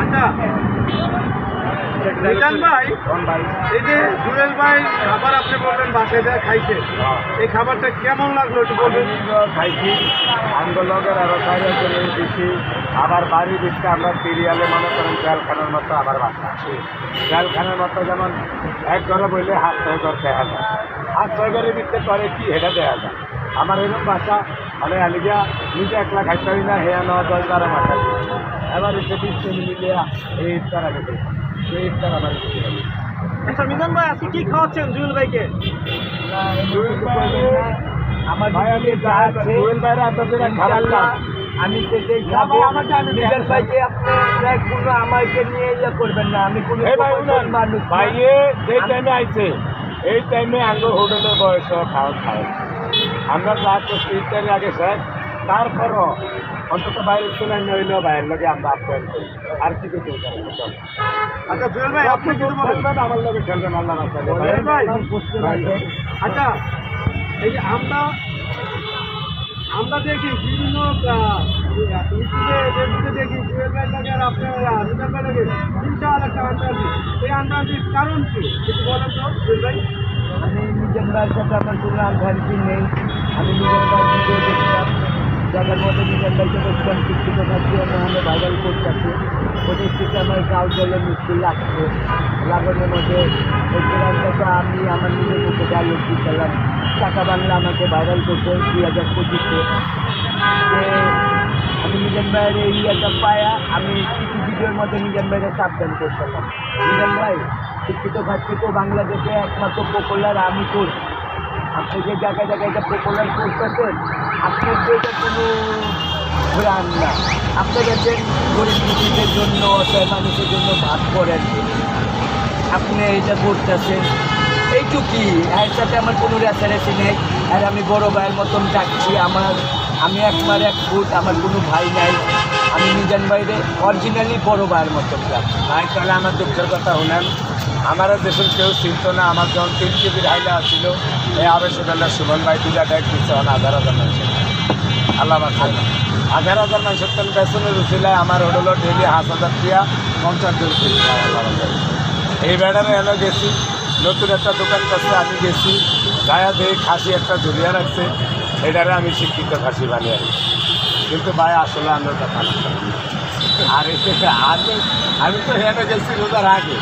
আচ্ছা মিজান ভাই, এই যে জুয়েল ভাই খাবার আপনি বললেন বাসায় যা খাইছে, এই খাবারটা কেমন লাগলো একটু বলবেন? খাইছি আন্দোলনের আরো বাইরে চলে দিচ্ছি। আবার বাড়ি দিচ্ছে আমরা সিরিয়ালে মনে করেন জেলখানার মতো আবার বাসা জেলখানার মতো, যেমন এক ঘরে বললে 7-6 ঘর দেখা যায়, 7-6 ঘরের ভিতরে করে কি এটা দেখা যায়। আমার এরকম বাসা মানে আলিগা নিজে একলা খাইতে পারি না, হেয়া 9-10-12 মাসা এবার এসে 20 মিলিয়ে এই ইফতার আগে সেই ইফতার আমার আচ্ছা মিজান ভাই, আজকে কি খাওয়াচ্ছেন জুয়েল ভাইকে? আমার ভাই আমি যা আছে জুয়েল ভাইরা আপনাদের খাবার আমি সেটাই খাবো। নিজের ভাইকে আপনি কোনো আমাকে নিয়ে ইয়ে করবেন না, আমি কোনো মানুষ ভাইয়ে যে টাইমে আইছে এই টাইমে আঙ্গুর হোটেলের বয়স খাওয়া খায় আমরা যা করছি ইত্যাদি আগে স্যার, তারপরও অন্তত বাইরের তুলনায় নইলেও বাইরের লোকে আমরা আপ্যায়ন করি। আর কি করতে আচ্ছা জুয়েল ভাই, আপনি কিছু বলবেন? আমার লোকে খেলবেন আল্লাহ জুয়েল ভাই, আচ্ছা এই যে আমরা দেখি বিভিন্ন ইউটিউবে দেখি জুয়েল ভাই লাগে আর আপনার মিজান ভাই লাগে বিশাল একটা আন্দাজি। এই আন্দাজির কারণ কি কিছু বলেন তো জুয়েল ভাই? আমি নিজের ভাইয়ের সাথে আমার কোনো আন্দাজি নেই। আমি নিজের ভাই ভিডিও দেখতাম, জায়গার মধ্যে নিজের ভাইকে দেখতাম শিক্ষিত থাকছি, আমরা ভাইরাল করতেছি। ওদের থেকে আমার গাও জলে মিষ্টি লাগছে, লাগানোর মধ্যে ওই গ্রামটাকে আমি আমার নিজের মুখে ডায়লগ দিচ্ছিলাম। টাকা বাংলা আমাকে ভাইরাল করছে 2025-এ, যে আমি নিজের ভাইয়ের এই ইয়েটা পায়া আমি কিছু ভিডিওর মধ্যে নিজের ভাইয়ের সাবধান করছিলাম। নিজের ভাই শিক্ষিত থাকছি তো বাংলাদেশে একমাত্র পপুলার আমি করছি। আপনি যে জায়গায় জায়গায় এটা পপুলার করতেছেন, আপনার তো এটা কোনো ব্রান না। আপনি দেখেন গরিব দুঃখীদের জন্য, অসহায় মানুষের জন্য ভাত করেন, আপনি এটা করতেছেন এইটুকি। এর সাথে আমার কোনো রেসারেসি নেই। আর আমি বড় ভাইয়ের মতন ডাকছি, আমি একবার 1 ফুট, আমার কোনো ভাই নাই। আমি মিজান ভাইরে অরিজিনালি বড় ভাইয়ের মতন ডাকছি। ভাই তাহলে আমার দুঃখের কথা হলেন, আমারও দেশের কেউ চিনত না। আমার যখন 3 কেজির হাইলা আসছিল এই আবেশবেলা সুমন ভাই দুটা ডাক দিচ্ছে, 1000 মানুষ আল্লাহ বাঁচায় না। 1000 মানুষের তেল বেসনের উচিলায় আমার হলো ডেলি 5000 টিয়া 50 জন এই ব্যাটারে এনে গেছি। নতুন একটা দোকান করছে, আমি গেছি গায়া দিয়ে খাসি একটা ঝুলিয়ে রাখছে, এটারে আমি শিক্ষিত খাসি বানিয়ে রাখছি। কিন্তু ভাই আসলে আমরা কথা আর আমি তো হেঁটে গেছি রোজার আগে।